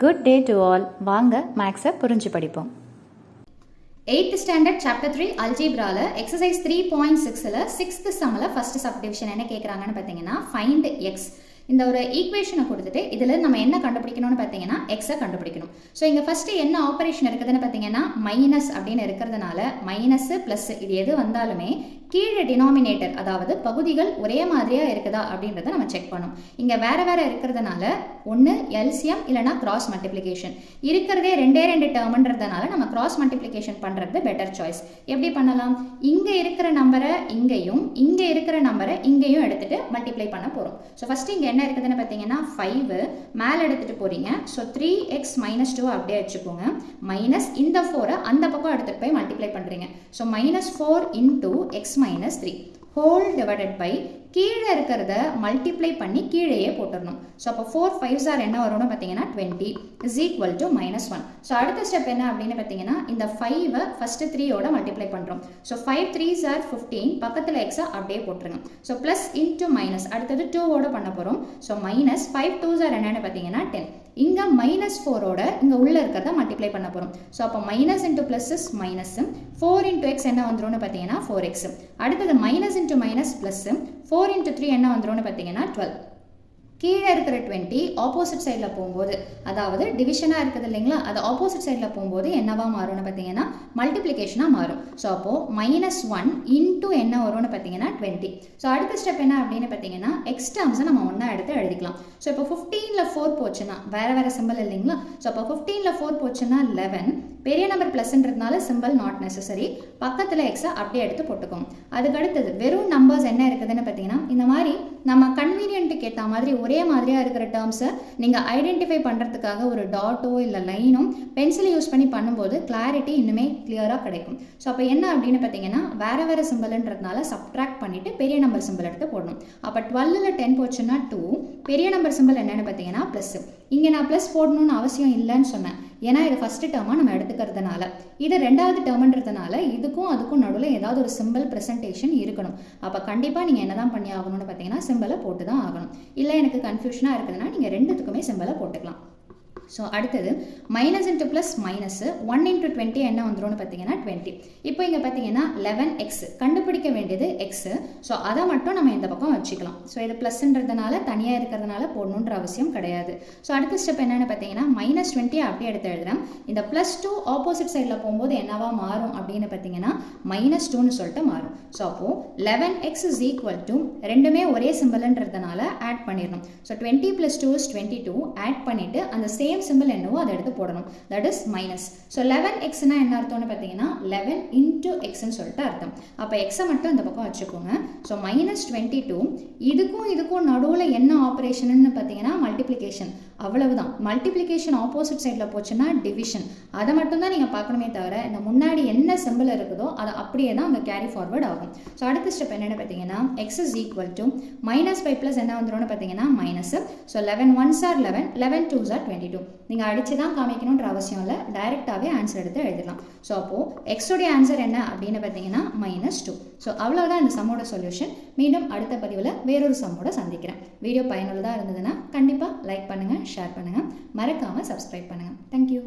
Good day to all. வாங்க மேக்ஸை புரிஞ்சு படிப்போம். 8th ஸ்டாண்டர்ட் சாப்டர் 3 அல்ஜீப்ரால எக்ஸசைஸ் 3.6ல 6th சம்மில் ஃபர்ஸ்ட் சப்டிவிஷன் என்ன கேட்குறாங்கன்னு பார்த்தீங்கன்னா ஃபைண்ட் எக்ஸ். இந்த ஒரு ஈக்குவேஷனை கொடுத்துட்டு இதில் நம்ம என்ன கண்டுபிடிக்கணும்னு பார்த்தீங்கன்னா எக்ஸை கண்டுபிடிக்கணும். ஸோ இங்கே ஃபஸ்ட்டு என்ன ஆப்ரேஷன் இருக்குதுன்னு பார்த்தீங்கன்னா மைனஸ் அப்படின்னு இருக்கிறதுனால மைனஸ் ப்ளஸ் இது எது வந்தாலுமே கீழே டினாமினேட்டர் அதாவது பகுதிகள் ஒரே மாதிரியாக இருக்குதா அப்படின்றத நம்ம செக் பண்ணோம். இங்கே வேறு வேறு இருக்கிறதுனால ஒன்று எல்சிஎம் இல்லைனா கிராஸ் மல்டிப்ளிகேஷன் இருக்கிறதே ரெண்டு டேர்ம்ன்றதுனால நம்ம கிராஸ் மல்டிப்ளிகேஷன் பண்ணுறது பெட்டர் சாய்ஸ். எப்படி பண்ணலாம்? இங்கே இருக்கிற நம்பரை இங்கேயும் இங்கே இருக்கிற நம்பரை இங்கேயும் எடுத்துகிட்டு மல்டிப்ளை பண்ண போகிறோம். ஸோ ஃபஸ்ட்டு இங்கே என்ன இருக்குதுன்னு பார்த்தீங்கன்னா 5 மேலே எடுத்துகிட்டு போகிறீங்க. ஸோ 3x - 2 அப்படியே வச்சுக்கோங்க. மைனஸ் இந்த 4 அந்த பக்கம் எடுத்துகிட்டு போய் மல்டிப்ளை பண்ணுறீங்க. So -4 × x - 3 whole divided by கீழே இருக்கிறத மல்டிப்ளை பண்ணி கீழேயே போட்டுடணும். ஸோ அப்போ 4 5s என்ன வரும்னு பார்த்தீங்கன்னா 20 இஸ் ஈக்குவல் டு -1. ஸோ அடுத்த ஸ்டெப் என்ன அப்படின்னு பார்த்தீங்கன்னா இந்த 5 ஃபஸ்ட்டு 3யோட மல்டிப்ளை பண்ணுறோம். ஸோ 5 3s 15 பக்கத்தில் எக்ஸை அப்படியே போட்டுருங்க. ஸோ ப்ளஸ் இன்ட்டு மைனஸ் அடுத்தது 2வோட பண்ண போகிறோம். ஸோ மைனஸ் 5 2s என்னன்னு பார்த்தீங்கன்னா 10. இங்கே -4ஓட இங்கே உள்ளே இருக்கிறத மல்டிப்ளை பண்ண போகிறோம். ஸோ அப்போ minus into plus is minus 4 × x என்ன வந்துரும்னு பார்த்தீங்கன்னா 4x. அடுத்தது மைனஸ் இன்ட்டு மைனஸ் ப்ளஸ் 4 × 3 என்ன வந்துரும்னு பார்த்தீங்கன்னா 12. கீழே இருக்கிற 20 ஆப்போசிட் சைடில் போகும்போது அதாவது டிவிஷனாக இருக்குது இல்லைங்களா, அது ஆப்போசிட் சைடில் போகும்போது என்னவா மாறும்னு பார்த்தீங்கன்னா மல்டிப்ளிகேஷனாக மாறும். ஸோ அப்போது -1 இன்ட்டு என்ன வரும்னு பார்த்தீங்கன்னா 20. ஸோ அடுத்த ஸ்டெப் என்ன அப்படின்னு பார்த்தீங்கன்னா எக்ஸ் டேர்ம்ஸை நம்ம ஒன்றா எடுத்து எழுதிக்கலாம். ஸோ இப்போ 15ல் 4 போச்சுன்னா வேறு சிம்பிள் இல்லைங்களா. ஸோ அப்போ 15ல் 4 போச்சுன்னா 11. பெரிய நம்பர் ப்ளஸ்ன்றதுனால சிம்பிள் நாட் நெசசரி. பக்கத்தில் எக்ஸை அப்படியே எடுத்து போட்டுக்கோங்க. அதுக்கு அடுத்தது வெறும் நம்பர்ஸ் என்ன இருக்குதுன்னு பார்த்தீங்கன்னா இந்த மாதிரி நம்ம கன்வீனியன்ட்டுக்கு ஏற்ற மாதிரி ஒரே மாதிரியாக இருக்கிற டேர்ம்ஸை நீங்கள் ஐடென்டிஃபை பண்ணுறதுக்காக ஒரு டாட்டோ இல்லை லைனும் பென்சில் யூஸ் பண்ணி பண்ணும்போது கிளாரிட்டி இன்னுமே கிளியராக கிடைக்கும். ஸோ அப்போ என்ன அப்படின்னு பார்த்தீங்கன்னா வேறு சிம்பிள்ன்றதுனால சப்ட்ராக்ட் பண்ணிவிட்டு பெரிய நம்பர் சிம்பிள் எடுத்து போடணும். அப்போ 12ல் 10 போச்சுன்னா 2. பெரிய நம்பர் சிம்பிள் என்னென்னு பார்த்தீங்கன்னா ப்ளஸ். இங்கே நான் ப்ளஸ் போடணும்னு அவசியம் இல்லைன்னு சொன்னேன். ஏன்னா இது ஃபஸ்ட்டு டேர்மாக நம்ம எடுத்துக்கிறதுனால. இது ரெண்டாவது டேர்ம்ன்றதுனால இதுக்கும் அதுக்கும் நடுவில் ஏதாவது ஒரு சிம்பிள் ப்ரெசன்டேஷன் இருக்கணும். அப்போ கண்டிப்பாக நீங்கள் என்ன தான் பண்ணி ஆகணும்னு பார்த்தீங்கன்னா சிம்பிளை போட்டு தான் ஆகணும். இல்லை எனக்கு கன்ஃபியூஷனாக இருக்குதுன்னா நீங்கள் ரெண்டுத்துக்குமே சிம்பிளை போட்டுக்கலாம். ஸோ அடுத்தது மைனஸ் இன்ட்டு ப்ளஸ் மைனஸ் 1 × 20 என்ன வந்துரும்னு பார்த்தீங்கன்னா 20. இப்போ இங்கே பார்த்தீங்கன்னா 11x கண்டுபிடிக்க வேண்டியது எக்ஸு. ஸோ அதை மட்டும் நம்ம இந்த பக்கம் வச்சுக்கலாம். ஸோ இது ப்ளஸ்ன்றதுனால தனியாக இருக்கிறதுனால போடணுன்ற அவசியம் கிடையாது. ஸோ அடுத்த ஸ்டெப் என்னென்னு பார்த்தீங்கன்னா -20 அப்படியே எடுத்து எழுதுறேன். இந்த +2 ஆப்போசிட் சைடில் போகும்போது என்னவா மாறும் அப்படின்னு பார்த்தீங்கன்னா -2ன்னு சொல்லிட்டு மாறும். ஸோ அப்போது 11x இஸ் ஈக்குவல் டு ரெண்டுமே ஒரே சிம்பிள்ன்றதுனால ஆட் பண்ணிடணும். ஸோ 20 + 2 is 22 ஆட் பண்ணிவிட்டு அந்த சேம் சிம்பிள் என்னவோ அதை எடுத்து போடணும். That is minus. ஸோ 11xனா என்ன அர்த்தம்னு பார்த்தீங்கன்னா 11 × xன்னு சொல்லிட்டு அர்த்தம். அப்போ எக்ஸை மட்டும் இந்த பக்கம் வச்சுக்கோங்க. ஸோ -22 இதுக்கும் நடுவில் என்ன ஆப்ரேஷன்னு பார்த்தீங்கன்னா மல்டிப்ளிகேஷன். அவ்வளவுதான். மல்டிப்ளிகேஷன் ஆப்போசிட் சைடில் போச்சுன்னா டிவிஷன். அதை மட்டும் தான் நீங்கள் பார்க்கணுமே தவிர இந்த முன்னாடி என்ன சிம்பிள் இருக்குதோ அதை அப்படியே தான் அங்கே கேரி ஃபார்வர்ட் ஆகும். ஸோ அடுத்த ஸ்டெப் என்னென்னு பார்த்தீங்கன்னா எக்ஸ் இஸ் ஈக்குவல் டு -5 என்ன வந்துரும்னு பார்த்தீங்கன்னா minus. So 11 1s are 11 11 2s are 22. நீங்கள் அடித்து தான் காமிக்கணுன்ற அவசியம் இல்லை, டைரெக்டாகவே ஆன்சர் எடுத்து எழுதிடலாம். ஸோ அப்போது எக்ஸோடைய ஆன்சர் என்ன அப்படின்னு பார்த்தீங்கன்னா -2. ஸோ அவ்வளோதான் இந்த சம்மோட சொல்யூஷன். மீண்டும் அடுத்த பதிவில் வேறொரு சம்மோட சந்திக்கிறேன். வீடியோ பயனுள்ளதாக இருந்ததுன்னா கண்டிப்பாக லைக் பண்ணுங்கள், ஷேர் பண்ணுங்கள், மறக்காமல் சப்ஸ்கிரைப் பண்ணுங்கள். தேங்க்யூ.